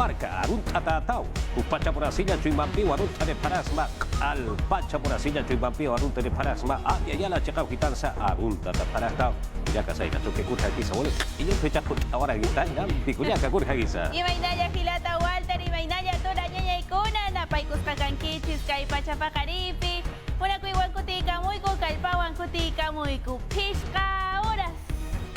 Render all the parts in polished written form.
marca arun tatatao upacha porasilla chuimampi arun tare parasma al pacha porasilla chuimampi arun tare parasma ya la chakau hitansa arun tataparatao ya kasai na tuke kurha kisa wala iyo fecha ahora kita ngam pikunya ka kurha kisa Imaynaya hilata Walter imaynaya tora ñaña ikuna napaykus kakankichis kay pacha pakaripi una kuiwan kutika muyku kalpawan kutika muyku pishka horas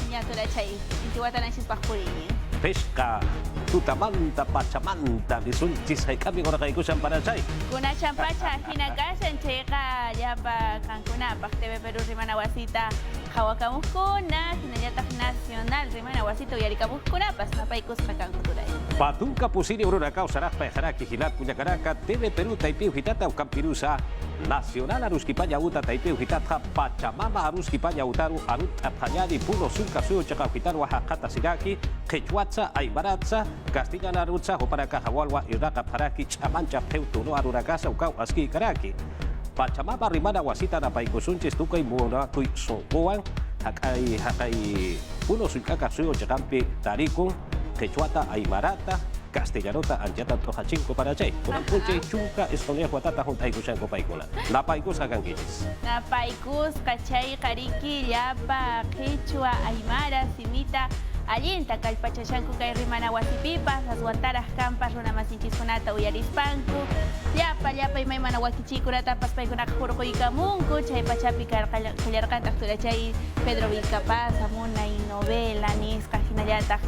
ña tora chay intiwatananchis pakpurini pesca tutamanta pachamanta bisunchis hay kami ora kay kusan para chay kuna champacha hinagasan cheka yapa kankunapaq TV Perú rimanawasita hawakamuskuna hinallatak nacional rimanawasita uyarikamuskunapas napaykusqa kankuturay Patunka pusini ururacao saraspa jaraki hilat kuñakaraka TV Perú taipiu hitata ukampirusa nacional aruskipanya uta taipiu hitata pachamama aruskipanya utaru arut apanyadi puno sulka suyo chakau hitaru hakata siraki quechuatza aymaratza castilla narutza hoparaka hawalwa iraka paraki chamancha peutuno arurakasa ukau aski karaki Pachamama rimana wasita na paikusunchis tukay muna kuy sokuan hakai puno sulka suyo chakampi tarikung Quechuata, Aymarata, Castellanota, Anjata, Tojachinko para Chay. Kuna punche chunka estonia huatata junta ikusan ko paikula. Napaikus hagangichis. Napaikus kachay kariki yapa Quechua Aymara simita allinta kalpachashanku kay rimana wasipipas aswantaras kampas runa masinchiskunata uyarispanku yapa imaymana wakichikunata paspaykunaka hurquykamunku chay pachapi kallarqantaq turachay Pedro Vilcapaz amunay novela nisqa hinallataq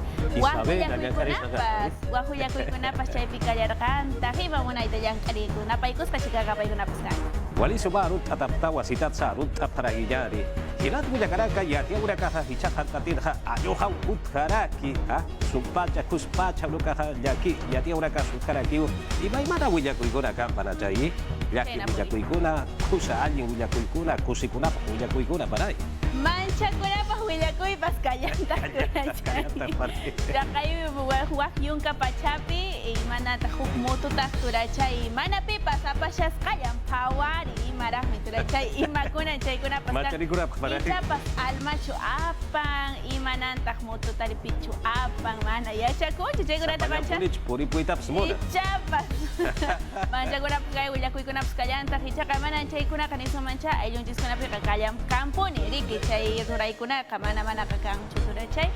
wahuyakuykunapas chaypi kallarqantaq ima munayta llank'arinku napaykusqa chikakapaykunapas kan Waliso barut atapta wasitat sarut aparagillari. Hilat muyakaraka yatia urakaha hichahan tatirha ayoha utharaki ha sumpacha kuspacha lukaha yaki yatia uraka sutharaki imaymana willakuykuna kampana chay yaki willakuykuna kusa alguien willakuykuna kusikuna willakuykuna panay manchakunapaq willakuypas kallantaj turachay raqay wakyunka pachapi imanata huk mututaq turachay mana pipas apashas kallan phawari imaraqmi turachay imakunan chaykunapas ichapas almachu apan imanantaq mututaripichu apan mana yachakunchu chaykunata mancha puripuytapas muna ichapas manchakunapas kay willakuykunapas kallantaq ichaqa manan chaykunaqa nisu mancha ayllunchikunapiqa kallan kampuni riki chay ruraykunaqa mana kakanchu turachay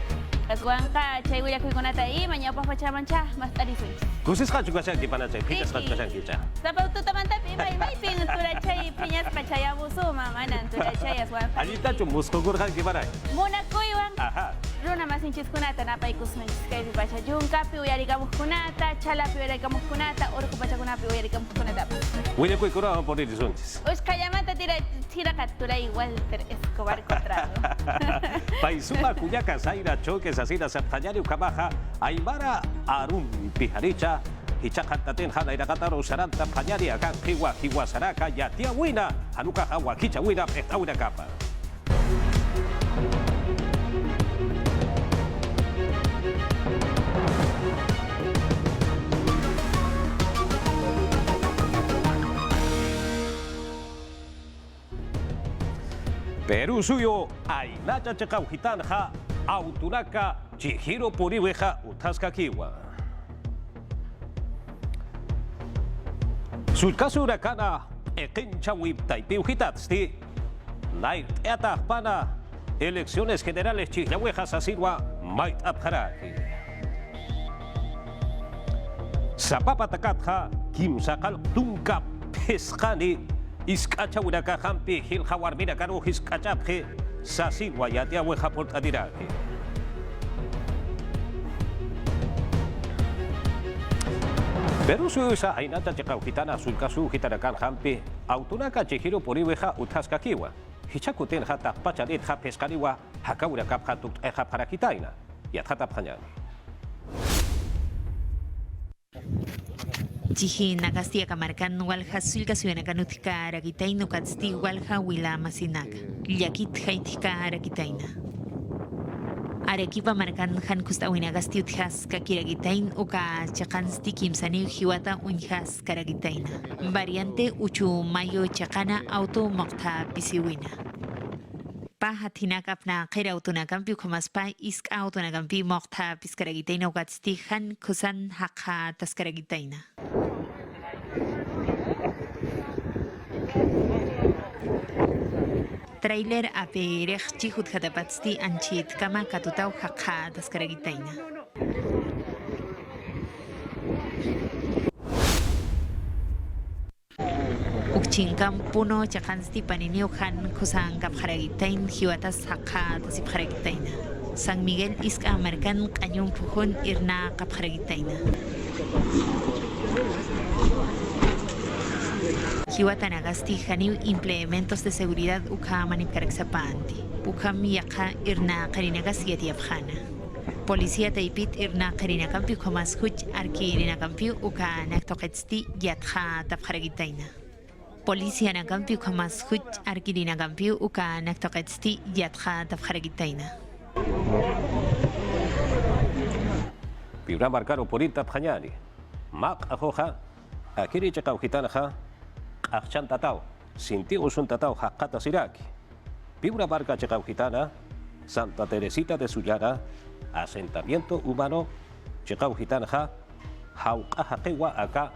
aswanqa chay willakuykunata ima ñawpaq pachamancha mas tarisunchis kusisqa chukashanki pana chay pichasqa chukashanki cha sapawtutamantapi imaypin turachay phiñasqa chayamusuma manan turachay aswanqa allitachu musqukurqanki panay munakuywan runa masinchiskunata napaykusunchis kaypi pacha yunkapi uyarikamuskunata chalapi uyarikamuskunata urqu pachakunapi uyarikamuskunatapas willakuykunawan ponirisunchis uskhallamanta tiraqa turay Walter Escobar Contrado Paisuma kuyaka saira choques asina saptañari ukamaja Aymara arun pijaricha hichakantaten hana irakataro saranta pañari akan hiwa saraka yatia wina hanuka hawa kicha wina pehtauna kapa Perú suyo aynacha chakau hitanja autunaka chihiro puriweja utaska kiwa. Sulkasu urakana ekincha wip taipiu hitatsti nait eta pana elecciones generales chihlawejas asirwa mait abharaki. Sapapa takatja kimsakal tunka pescani Iskacha uraka hampi hil hawarbina karu hiskachapje sasilwa yatia weja portadiraki. Peru suisa ainata chekau hitana sulkasu hitanakan hampi autunaka chihiro poriweja utaska kiwa. Hichakuten hata pachalit ha pescaniwa hakaura kaphatuk eja para kitaina. Yathata panyani. Chihi nagastia kamarkan walha sulka suyanakanutka arakitaino katsti walha wila masinaka. Yakit haitika arakitaina. Arequipa markan han kustawinagasti utjas kakiragitain uka chakansti kimsani hiwata unjas karagitaina. Variante uchu mayo chakana auto mokta pisiwina. hatinak apna qira autonakampi ukhamaspa isk autonakampi moqta piskaragitayna uqatstijan kusan haqa taskaragitayna. Trailer aperej chihut hatapatsti anchit kama katutaw haqa taskaragitayna. Ukchinkam puno chakansti paniniujan kusan kapjaragitain hiwatas haqa tasipjaragitayna. San Miguel iska amarkan qañun pujun irna kapjaragitayna. Hiwatanagasti janiw implementos de seguridad uka manipkaraksapanti. Ukam yaqa irna qarinagas yatiapjana. Policía taipit irna qarinakampi ukamas huch arki irinakampi uka naktoqetsti yatja tapjaragitayna. Policía nakampi ukamas huch arki irinakampi uka naktoqetsti yatja tapjaragitayna. Piura marcaro porita pjañani. Mak ajoja, akiri chakauhitanaja, akchan tatao, sinti usun tatao hakata siraki. Piura marca chakauhitana, Santa Teresita de Sullana, asentamiento humano, chakauhitanaja, haukajakewa acá,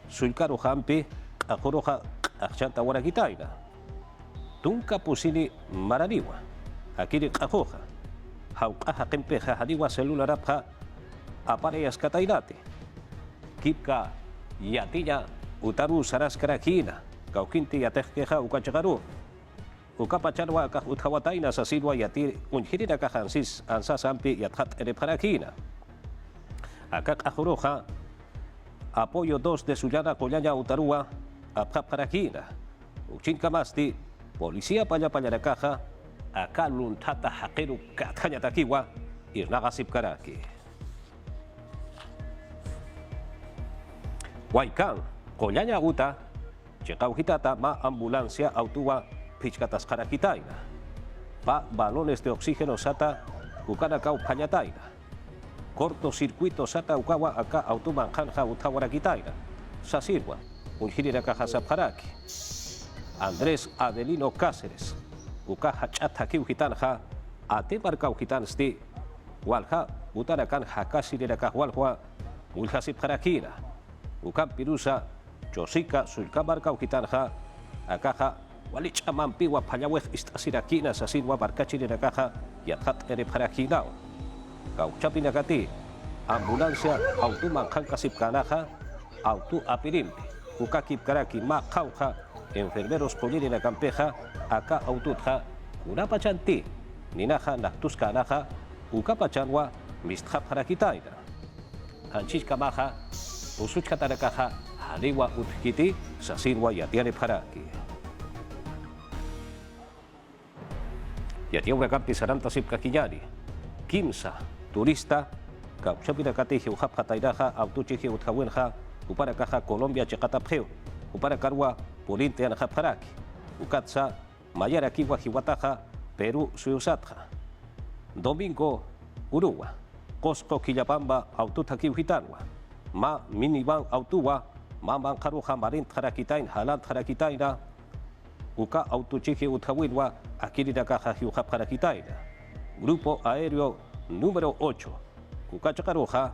sulcaro hampi, ajoroja, akchanta warakitaina. Tunka pusini maraniwa, akiri ajoja, haukajakempeja haniwa celularapja, apareas katainate. Kipka yatinya utaru saraskarajina, kaukinti yatejkeja ukachagaru. Ukapacharwa kah uthawataina sasilwa yatir unjirina kahansis ansas ampi yathat ereparakina. Akak ajuroja, apoyo 2 de Sullana Collanya utarua, apjaparakina. Uchinkamasti, policía payapayarakaja, akalun tata hakeru katkanyatakiwa, irnagasipkaraki. Waikan, Collanya uta, chekauhitata ma ambulancia autua pichkatas karakitaina. Pa balones de oxígeno sata ukanakau panyataina. Cortocircuito sata ukawa aka automanjanja utawarakitaina. Sasirwa, unjirina hasapharaki. Andrés Adelino Cáceres, ukaha chatakiujitanja, atemarkaujitansti, walha utarakan hakasireka walhua, ulhasipharakina. Ukam pirusa, chosica, sulkamarka ukitanja, akaja, walichamanpiwa payawez istasirakina, sasinwa barkachirina caja, yathat ereparakinao. Kauchapinakati, ambulancia, automanjankasipkanaja, auto apirimpi, ukakipkaraki ma kauja, enfermeros collirina campeja, aka aututja, unapachanti, ninaja naktuskanaja, ukapachanwa, mistjapharakitaina. Anchichkamaja, usuchkatarakaja, haliwa utkiti, sasinwa yatiane paraki. Yatiawa kampi saranta sipkakinyani, kimsa, turista, kauchapinakati hiuhapjatairaja, autuchihi utjawenja, uparakaja Colombia chekatapjeu, uparakarwa polinte anajaparaki, ukatsa, mayarakiwa hiwataja, Perú suyusatja. Domingo, Urua, Cosco Quillapamba, aututakiuhitanwa. Ma minivan autua, maman karuja marin tarakitain, halan tarakitaina, uka autuchihi utjawinwa, akirina caja hiuja parakitaina. Grupo aéreo número 8, ukachakaruja,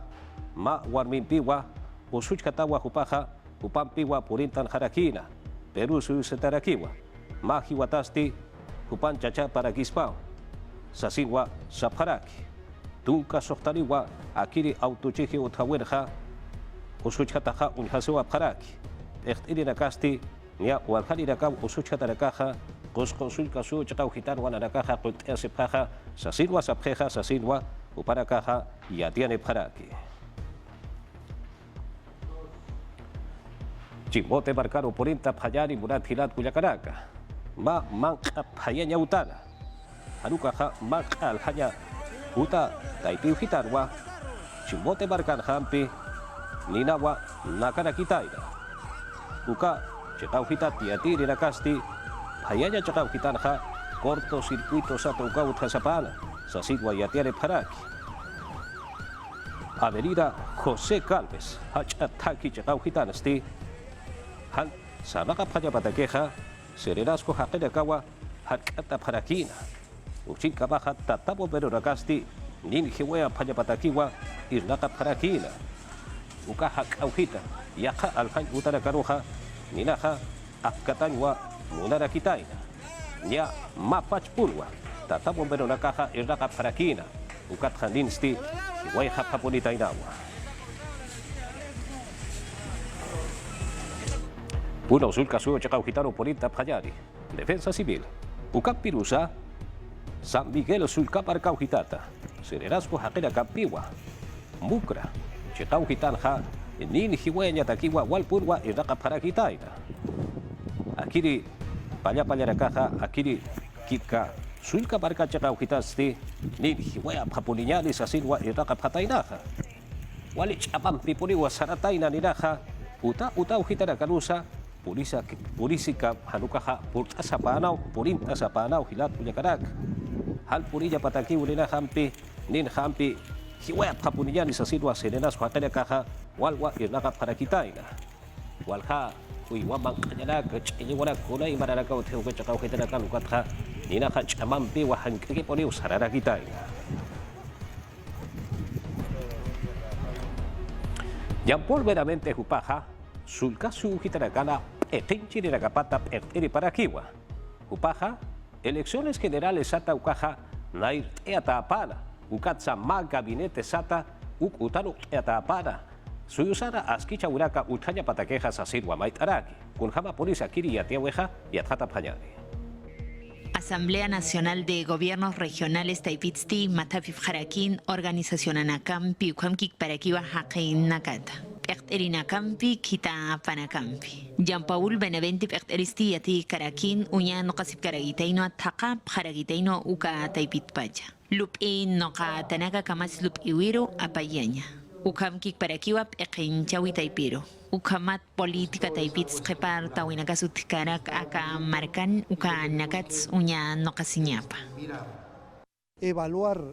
ma warminpiwa, usuchkatawa hupaja, upampiwa purintan harakina, Perú suyusetarakiwa, ma hiwatasti, hupan chacha parakispao, sasinwa sapharaki, tunka sohtariwa, akiri autuchihi utjawinja, usuchkataja unhasewa paraki. Echtirina kasti, nia walhariraka usuchkatarakaja, Cosco sulka suchkauhitan wanarakaja, kulteasipaja, sasinwa sapjeja, sasinwa, uparakaja, yatiane paraki. Chimbote marcaro porinta payani murat hilat kuyakaraka. Ma manka payanya utana. Harukaja manka alhanya uta taipiu hitarwa. Chimbote marcan hampi. Ninawa nakarakitaina. Uka chekauhita tiatiri nakasti. Payanya chekauhitanja. Cortocircuito sato ukaut hasapana. Sasigwa yatiane paraki. Avenida José Calves. Hachataki chekauhitanasti. Han sabaka paya patakeja. Serenasco hakenakawa. hakata parakina. Uchika baja tatabo pero rakasti nin hiwea payapatakiwa irnaka parakina. Uka hak auhita yaka alkan utara karuha ninaha akatanywa munara kitaina. Nya mapach punwa tatabo pero rakaha irnaka parakina. Ukat handinsti hiwea hapapolita inawa. Puno sulka suyo chakauhitano polita payari. Defensa Civil. Ukap Pirusa, San Miguel sulka parkauhitata. Sererasco hakera kapiwa. Mukra. Chakauhitanja. Nin hiwenya takiwa walpurwa iraka parakitaina. Akiri paya akiri kika sulka parka chakauhitasti. Nin hiwea papulinyali sa silwa iraka patainaha. Walich apam pipuriwa sarataina ninaha. Uta uhitana kanusa. Pulisika hanukaha purta sa panaw, purinta sa panaw, hilat punya karak. Hal purilla pataki ulina hampi, nin hampi, hiwayat hapuninya ni sa silwa senenas hakanya kaha, walwa irnaka para kita ina. Walha, wamang kanyana, kacayawala kunay maranakaw teo kachakaw kita na kalukat ha, nina kachamampi wahan kikiponiw sarara kita ina. Yampol veramente hupaha, sulka suhitanakana, etinchi de la capata erteri para kiwa. Upaja, elecciones generales sata ukaja, nair eatapana, ukatsa ma gabinete sata, utano eatapana. Suyusara askicha uraka utanya patakeja sasirwa maitaraki, kunjama polisa kiri yatiaweja y atjata panyani. Asamblea Nacional de Gobiernos Regionales Taipitsti, Matafif Jarakin, Organización Anakam, Piukamkik Parakiwa Hakin Nakata. Pekterinakampi kita panakampi. Jean Paul Benavente pekteristi yati karakin unya nokasip karagitaino ataka karagitaino uka taipit pacha. Lup noka tanaka kamas lup iwiro apayanya. Ukamkik parakiwap chawi taipiro. Ukamat politika taipit skepar tawinakasut karak aka markan uka nakats unya nokasinyapa.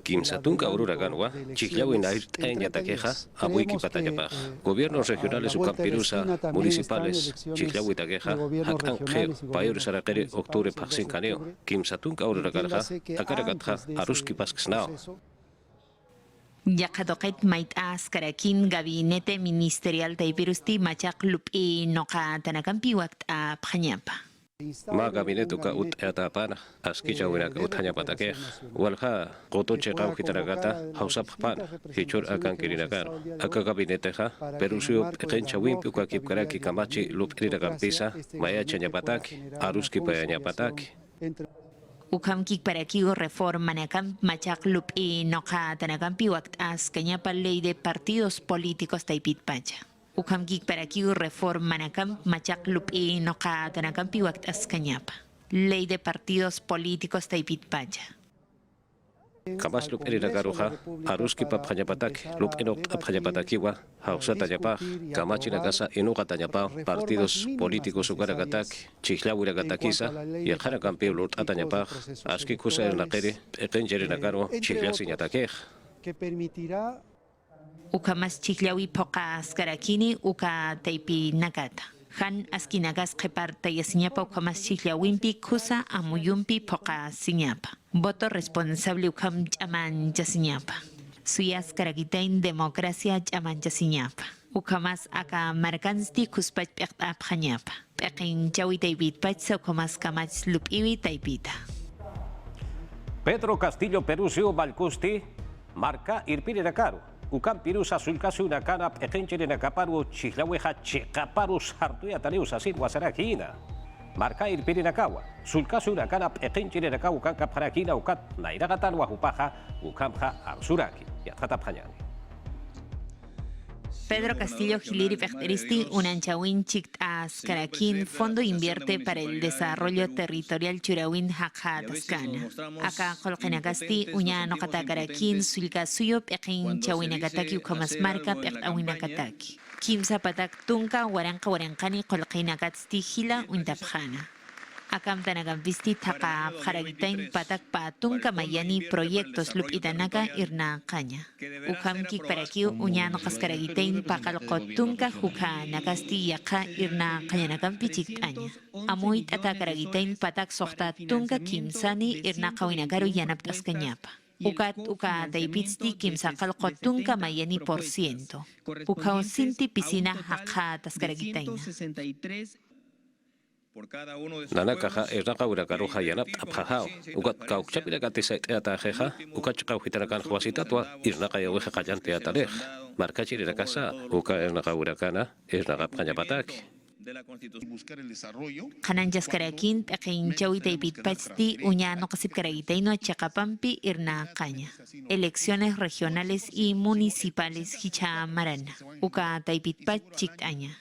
Kimsatunka ururaganwa, Chiclawin Airteña Taqueja, Abuiki Patayapaj, gobiernos regionales Ucampirusa, municipales, Chiclawi Taqueja, Hakangeo, Payor Sarakere, Octubre Paxincaneo, Kimsatunka ururagarja, Akaragatja, Aruski Pasksnao. Yakadoket mait askarakin gabinete ministerial taipirusti machak lup noka tanakampi wakt a Panyapa. Ma gabinetu ka atapana askicha wina ka utanya patake walha qoto cheqaw kitaragata hausa phana hichur akan kirinagar aka gabinete ha perusio qencha wimpi ka kipkaraki kamachi lupirira kampisa maya chanya pataki aruski payanya pataki Ukamkik parakigo reforma nakam machak lup noka tanakampi wakt as kanyapa ley de partidos políticos taipit pacha. Ukamkik parakigo reforma nakam machak lup noka tanakampi wakt as kanyapa. Ley de partidos políticos taipit pacha. Kamas lup eri nagaruha aruski pap hanyapatak lup enok ap hanyapatakiwa hausa tanyapa kamachi nagasa enuka tanyapa partidos políticos ugaragatak chichlawira gatakisa yakara kampi lut atanyapa aski kusa nakere ekenjeri nagaro chichlasi nyatakej que permitirá Ukamas chiclawi poka askarakini uka taipi nagata. Han askinagas qepar tayasiñapa ukamas chiclawimpi kusa amuyumpi poka siñapa. Voto responsable ukam chaman yasiñapa. Suyas karagitain democracia chaman yasiñapa. Ukamas aka markansti kuspach pekta pjañapa. Pekin chawi taipit pachsa ukamas kamach lupiwi taipita. Pedro Castillo Perusio Balcusti marca irpirirakaru. Ucampirusa sulcasu nakana ekenchiri nakaparu chihlaweja chekaparu sartuya tariusa sin wasarakina. Marca irpirinakawa. Sulcasu nakana ekenchiri nakawu kanka parakina ukat nairagatan wahupaja ukamja arsuraki. Yatkata panyani. Pedro Castillo Giliri Pechteristi, Unanchawin Chict Askarakin, Fondo Invierte para el Desarrollo Territorial Churawin Hakha Tascana. Acá Colkenagasti, Uñano Katakarakin, Sulka Suyo, Pekin Chawinakataki, Ukamas Marca, Pechawinakataki. Kim Zapatak Tunka, Waranka Warankani, Colkenagasti Hila, Untapjana. Akam tanagan visti taka haragitain patak patung kamayani proyectos lup itanaka irna kanya. Ukam kik parakiu unyano kaskaragitain pakal kotunka huka nakasti yaka irna kanya nakam pichik anya. Amuit atakaragitain patak sokta tunka kimsani irna kawinagaru yanap taskanyapa. Ukat uka daipitsti kimsakal kotunka mayani %. Ukaw sinti pisina haka taskaragitaina. Nanakaja ernaqa urakaruja yanap apjajao. Ukat kaukchapira katisait eatajeja, ukach kaujitarakan juasitatwa, irnaqa yaweja kallante atalej. Markachir erakasa, uka ernaqa urakana, ernaqa pjañapataki. Kanan jaskarakin pekinchawi daipitpachti uñano kasipkaragitaino chakapampi irna kanya. Elecciones regionales y municipales hichamarana. Uka daipitpach chiktaña.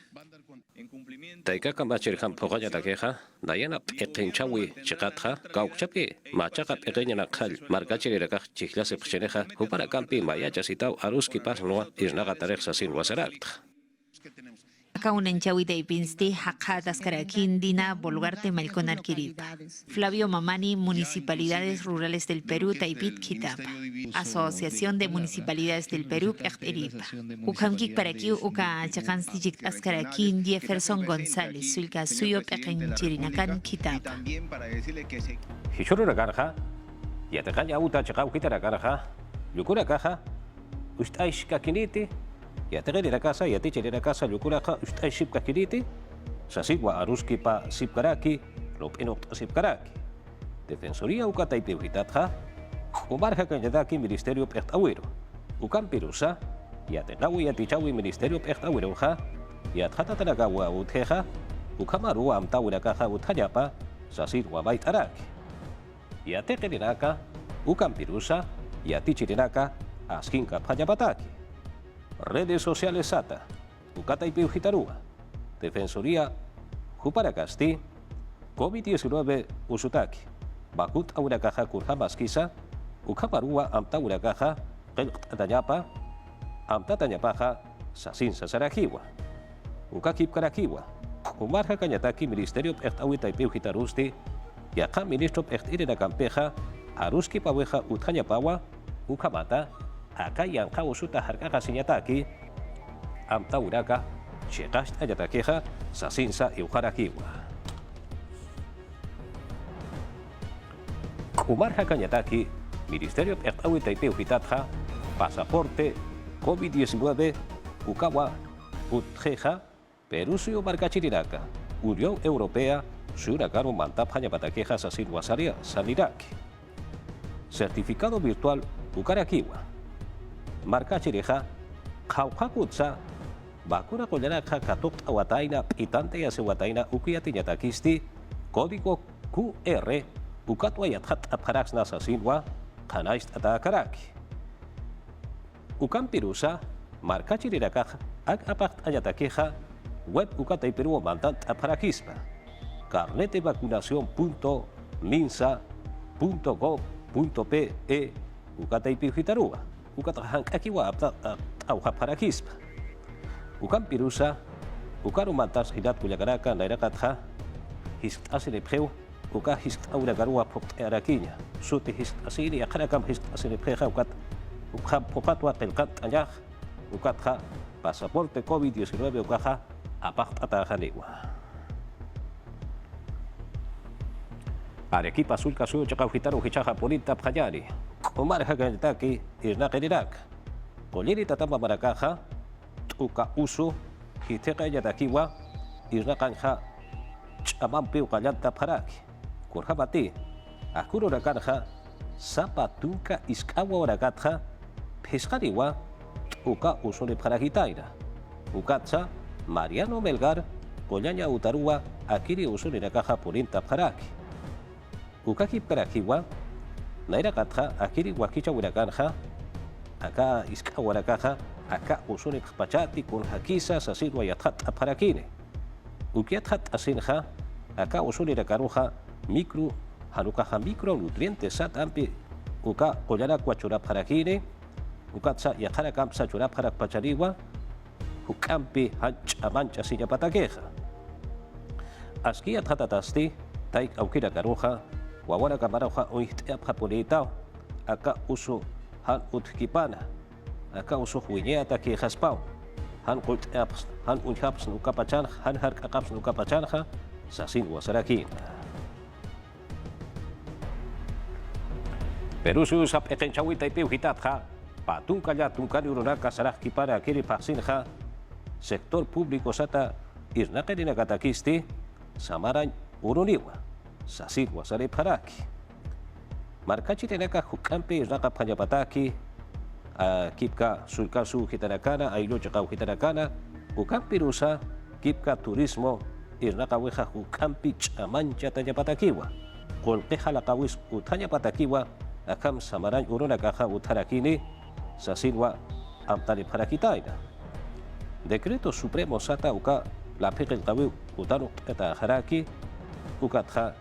Taika kamachirjam pogaya takeja, dayana pekinchawi chikatja, kaukchapi, machaqa pequeña nakal, markachir erakaj chiklase pcheneja, upara kampi mayachasitao aruski pasnoa, irnaqa tareja sin wasarakta. Kaunanchawi daipinsti haka taskarakin dina bolgarte malconar kirita. Flavio Mamani, Municipalidades Rurales del Perú, Taipit Kitapa. Asociación de Municipalidades del Perú, Iripa. Ukamkik parakiu uka chakanstijik askarakin Jefferson González, sulka suyo pekenchirinakan Kitapa. Hishuru garja, yatakanya uta chakau kitara garja, yukura caja, ustaish kakiniti, yategeri la casa, yaticheri la casa, yukuraja, ustaish ship kakiniti, sasigwa aruski pa sipkaraki, lopinok sipkaraki. Defensoría uka taipeuhitatja, umarja kanyadaki Ministerio Pechtawiro, ukam pirusa, yategawi yatichawi Ministerio Pechtawiroja, yatjatatanagawa utjeja, ukamaru amtawira caja utajapa, sasigwa baitaraki. Yatekeriraka, ukampirusa, yatichirinaka, askinka payapataki. Redes sociales SATA, Ukataipiujitarúa, Defensoría Juparacasti, COVID-19 Usutaki, Bakut Aurakaja Kurjamaskisa, Ukaparúa Amtaurakaja, Keltanyapa, Amtatanyapaja, Sasin Sasarajiwa, Ukakip Karakiwa, Umarja Kanyataki Ministerio Pechtawitaipiujitarusti, Yaka Ministro Pechtirina Campeja, Aruski Paweja Utjanyapawa, Ukamata, Akayan Kausuta Harkaka Sinyataki, Amtauraka, Chekash Ayatakeja, Sasinsa y Ujarakiwa. Umarja Kanyataki, Ministerio Pechtawitaipiujitatja, Pasaporte, COVID-19, Ukawa, Utjeja, Perusio Marcachiriraka, Unión Europea, Surakaru Mantap Hanyapatakeja Sasin Wasaria Saniraki. Certificado virtual Ukarakiwa. Marca Chireja, Kaukakutsa, Bakura Koyanaka Katok Awataina, Itante Yasewataina, Ukiatiñatakisti, Código QR, Ukatwayathat Aparaxna Sasinwa, Kanaist Atakaraki. Ukampirusa, Marca Chiriraka, Akapacht Ayatakeja, Web Ukataiperu Mantant Aparakispa. Carnet de vacunación.minsa.gov.pe Ukataipiujitarúa, Ukatajankakiwa Aujaparakispa. Ukampirusa, Ukarumantas Hidat Kuyagaraka, Nairakatja, Hist Asilepeu, Uka Hist Auragarua Pokt Araquiña, Suti Hist Asiri, Akarakam Hist Asilepeja, Ukam Pokatua Pelkat Anyaj, Ukatja, Pasaporte COVID-19 Ukaja, Apacht Atajanigua. Arequipa sulka suyo chakauhitaru hichaja polita pjayari. Umarja kanyataki irnaqirirak. Koliri tatamba marakaja, tuka usu, hiteka yatakiwa, irnaqanja, chamampi ukallanta pjaraki. Kurjabati, akuro rakanja, zapatunka iskawa orakatja, pescariwa, tuka usuni pjarajitaira. Ukatza, Mariano Melgar, Koyaña Utarúa, akiri usuni rakaja polinta pjaraki. Ukakip Karakiwa, Nairakatja, Akiri Wakicha Huiracanja, Aka Iska Huaracaja, Aka Usunik Pachati, con Hakisa, Sasidwa Yathat Aparakine. Ukiathat Asinja, Aka Usuniracaruja, Micro, Hanukaja micronutrientes Sat Ampi, Uka Koyara Quachura Parakine, Ukatsa Yatarakam Sachura Parak Pachariwa, Ukampi Hanch Amancha Silla Pataqueja. Askia Tatatasti, taik aukira karuja, wawara kamaroja uihtiap japonitao, aka uso han utkipana, aka uso huiñeata ki jaspao, han kultaps, han unhaps nukapachan, han harkakaps nukapachanja, sasin wasarakin. Perusu sap ekenchawita ipiu hitatja, patunka tunkani urunaka saraj kipara kiri paksinja, sektor público sata irnakerina katakisti, samaran uruniwa, sasin wasare paraki. Markachi tenaka hukampi irnaka panyapataki, kipka sulkasu hitanakana, ailo chakau hitanakana, hukampi rusa, kipka turismo, irnaka weja hukampi chamancha tanyapatakiwa, kolkeja lakawis utanyapatakiwa, akam samaran urunakaja utarakini, sasinwa amtani parakitaina. Decreto Supremo sata uka la pegel kawi utano kata haraki ukatha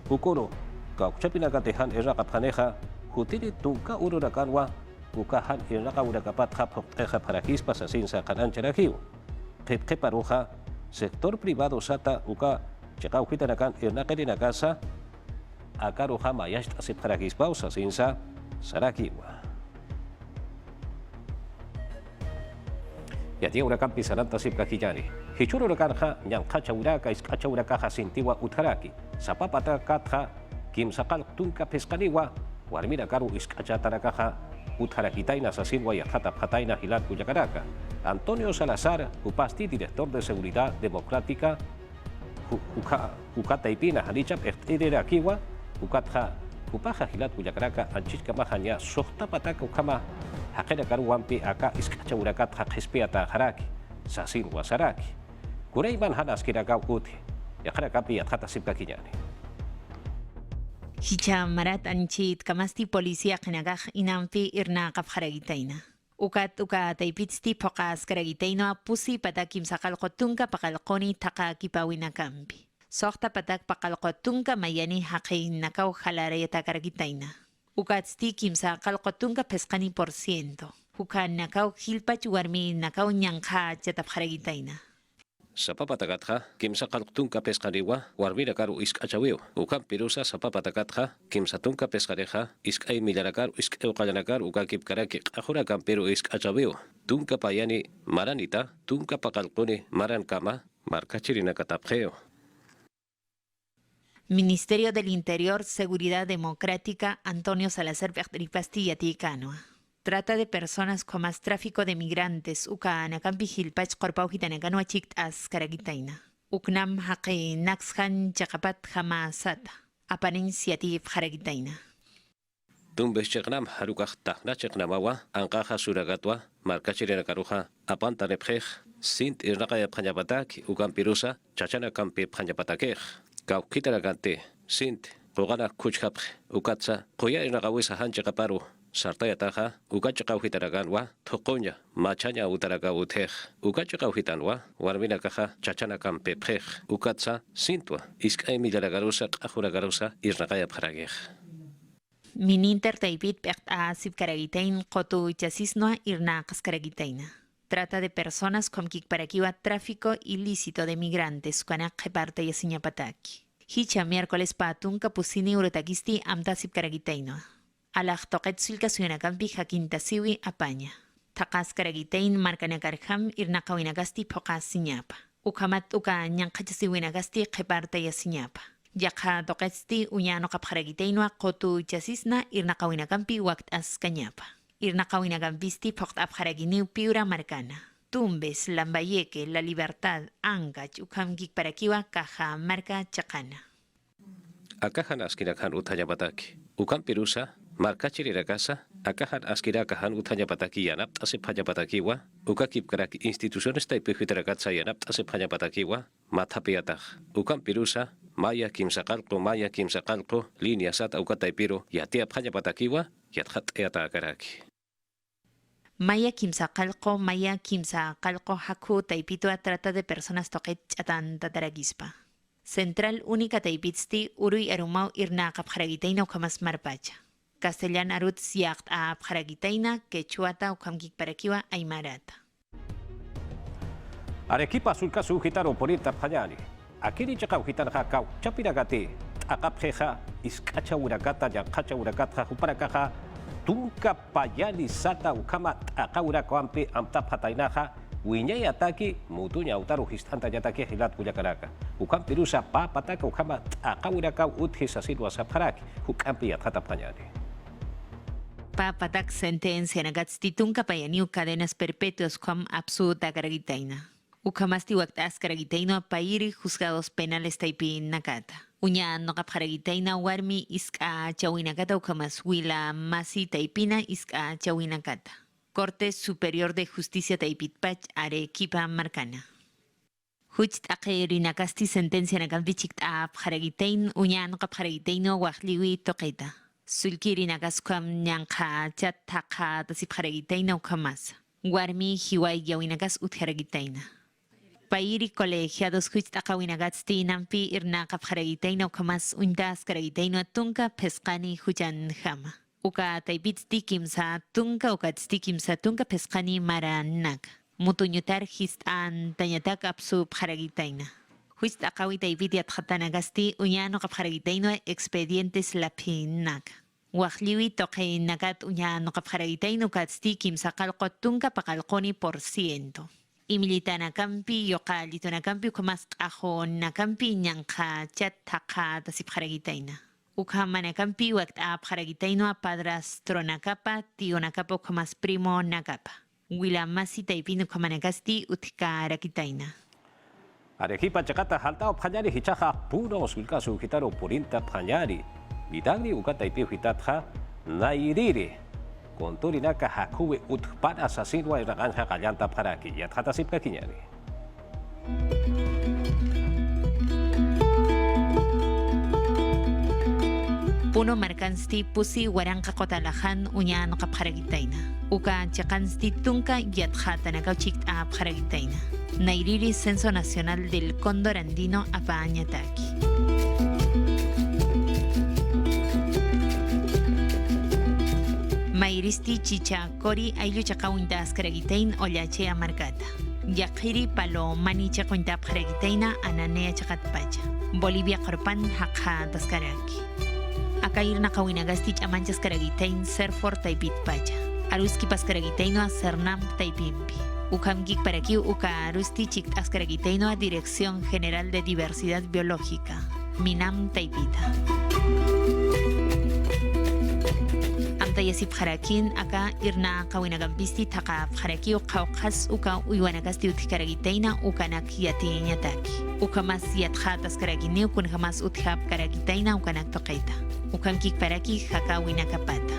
ukoro ka chapina katehan era kaphaneha hutiri tungka ururakanwa ukahan era ka urakapat khapha parakis pasasin sa kanan charakiu qetqe paruja sector privado sata uka chaqau hitanakan erna qerina casa akaruja mayash asip parakis pausa sinsa sarakiwa. Yatia urakan pisaranta sipka kijani. Hichuru urakanha nyankacha uraka iskacha urakaha sintiwa utharaki. Sapapata katha kimsakal tunka pescaniwa. Warmira karu iskacha tarakaha utharakitaina sasinwa yathata pataina hilat kuyakaraka. Antonio Salazar, upasti director de seguridad democrática, ukata ipina halicha pertidera kiwa, ukatha upaha hilat kuyakaraka anchiska mahanya sohta pataka ukama hakena karuampi aka iskacha urakat hakhispiata haraki sasin wasaraki kuraiman hanas kiraka uti yakara kapi yathata sipka kinyani hicha marat anchit kamasti policía qinagaj inampi irna qafharagitaina uka taipitsti poqas karagitaino pusi patakim sakal qotunka paqalqoni taqa kipawina kampi sohta patak paqalqotunka mayani haqin nakau halarayata karagitaina ukatsti kimsa qalqotunka pesqani por ciento. Ukan nakau hilpach warmi nakau nyangha chatapharagitaina. Sapapatakatja, kimsa qalqtunka pesqaniwa, warmira karu iskachawiu. Ukan pirusa sapapatakatja, kimsa tunka pesqareja, iskay milarakar, iskay qalanakar, ukakip karaki, ahura kampiru iskachawiu. Tunka payani maranita, tunka paqalquni maran kama, markachirina katapjeo. Ministerio del Interior, Seguridad Democrática, Antonio Salazar Pastilla Ticanoa. Trata de personas con más tráfico de migrantes, uka anakampi hilpach korpau hitanakanoa chikt as karagitaina. Uknam haqi naxhan chakapat hamasata. Aparenciativ haragitaina. Tumbes cheknam harukah tahna cheknamawa, ankaja suragatwa, markachirina karuja, apanta nepjej, sint irnaqaya pjanyapatak, ukan pirusa, chachana kampi pjanyapatakej. Kau kita nakante, sint, kogana kuchkapre, ukatsa, koya inakawisa hanche kaparu, sartaya taja, ukacha kau hitaraganwa, tokonya, machanya utaraga utej, ukacha kau hitanwa, warmina kaja, chachana kampe prej, ukatsa, sintwa, iskay milaragarusa, kahuragarusa, irnakaya paragej. Mininter taipit pekt a sipkaragitain kotu chasisnoa irna kaskaragitaina. Trata de personas con kikparakiwa tráfico ilícito de migrantes, kanak reparte y siñapataki. Hicha miércoles patun kapusini urotakisti amta sipkaragitaino. Alaj toqet sulka suyanacampi jakintasiwi apaña. Takas karagitain markanakarham irnakawinagasti pokas siñapa. Ukamat uka nyankachasiwinagasti reparte y siñapa. Yakha toqetsti uñano kapjaragitaino kotu chasisna irnakawinakampi wakt as kanyapa. Irnakawinagampisti pokt abjaraginiu piura marcana. Tumbes, Lambayeque, La Libertad, Ancach, Ukamkik Parakiwa, Caja, Marca, Chacana. Akahan askirakan utanyapataki. Ukam pirusa, markachirira casa, akahan askirakahan utanyapataki yanap asipanyapatakiwa, ukakip karaki instituciones taipihitarakatsa yanap asipanyapatakiwa, matapiataj. Ukam pirusa, maya kimsakalko, línea sata ukataipiro, yatia panyapatakiwa, yathat eatakaraki. Maya kimsaqalqo haku taipito trata de personas toqet chatan tataragispa. Central única taipitsti urui arumau irna kapjaragitaina ukamas marpacha. Castellan arut siakt a apjaragitaina quechuata ukamkik parakiwa aymarata. Arequipa sulka sujitaron por irta payani. akini chakau hitan hakau chapiragate akap heja iskacha urakata ya kacha urakata huparakaha tungka payali sata ukama akaurak ampe amtap hatainaha winyay ataki mutunya utaru histanta yataki hilat kuyakaraka ukam pirusa papataka ukama akaurakau uthisasilwa saparaki ukampi yatatapanyari. Papatak sentencia nagatsti tunka payaniu cadenas perpetuas com absurda caragitaina. Ukamasti waktas caragitaino pairi juzgados penales taipi nakata. Unya no caragitaina warmi iska chawinakata ukamas wila masi taipina iska chawinakata. Corte Superior de Justicia taipitpach Arequipa Marcana. Hucht rinakasti sentencia nagambichik ap caragitaino unya no caragitaino wahliwi toqueta. Sulkiri nagaskwam nyanka chat taka tasipharagitaina ukamas. Warmi hiwai yawinagas utharagitaina. Pairi colegiados huitztakawinagatsti nampi irna kapharagitaina ukamas undas karagitaina tunka pescani hujan jama. Uka taipitsti kimsa tunka ukatsti kimsa tunka pescani maranak. Mutunyutar histan tanyatak apsu pharagitaina. Huitztakawi taipitiat hatanagasti unyano kapharagitaina expedientes lapinak. Wahliwi toke nagat unyano kapharagitaina ukatsti kimsa kalkotunka pakalkoni %. Imilita na kampi yokalito na kampi ukamas aho na kampi nyanka chat taka tasipharagitaina. Ukama na kampi wakt apharagitaina padrastro nakapa tio nakapa ukamas primo nakapa. Wila masi taipino kamanagasti utka rakitaina. Arequipa chakata haltao phanyari hichaha puro sulka sukitaro purinta phanyari. Bidagri ukata ipi hitatha nairiri. Konturinaka hakuwe utpara sasinwa iraganja kallanta paraki yathata sipka kinyari. Puno markansti pusi waranka kotalahan unyano kapharagitaina. Uka chakansti tunka yathata nakauchik apharagitaina. Nairiri Censo Nacional del Cóndor Andino Apañataki. Mairisti chicha kori ayllu chakawintas karagitain olache amargata. Yakiri palo mani chakwinta karagitain ananea chakatpacha. Bolivia korpan hakha taskaraki. Akair nakawinagasti amanchas karagitain serfor taipit pacha. Aruski paskaragitaino a Cernam taipimpi. Ukamgik para aquí uka arusti chik askaragitaino a Dirección General de Diversidad Biológica. Minam taipita. Amtayasip harakin aka irna kawinagampisti taka haraki ukaukas uka uywanagasti utkaragitaina ukanak yatiñataki. Ukamas yathat askaragini ukun jamas uthap karagitaina ukanak tokaita. Ukamgik para aquí hakawinakapata.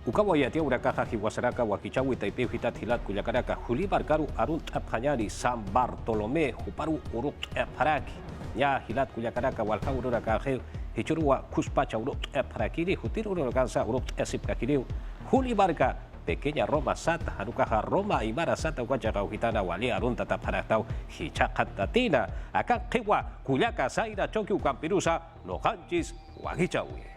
Ukawayati urakaha hiwasaraka wakichawi taipi hitat hilat kuyakaraka hulibarkaru arunt apanyari San Bartolomé huparu uruk paraki ya hilat kuyakaraka walha ururaka hichurua kuspacha uruk parakiri hutir urukansa uruk sipkakiri hulibarka pequeña Roma sata harukaha Roma ibara sata wajaka uhitana wali arun tataparatau hichakatatina akan kewa kuyaka saira choki ukampirusa no hanchis wakichawi.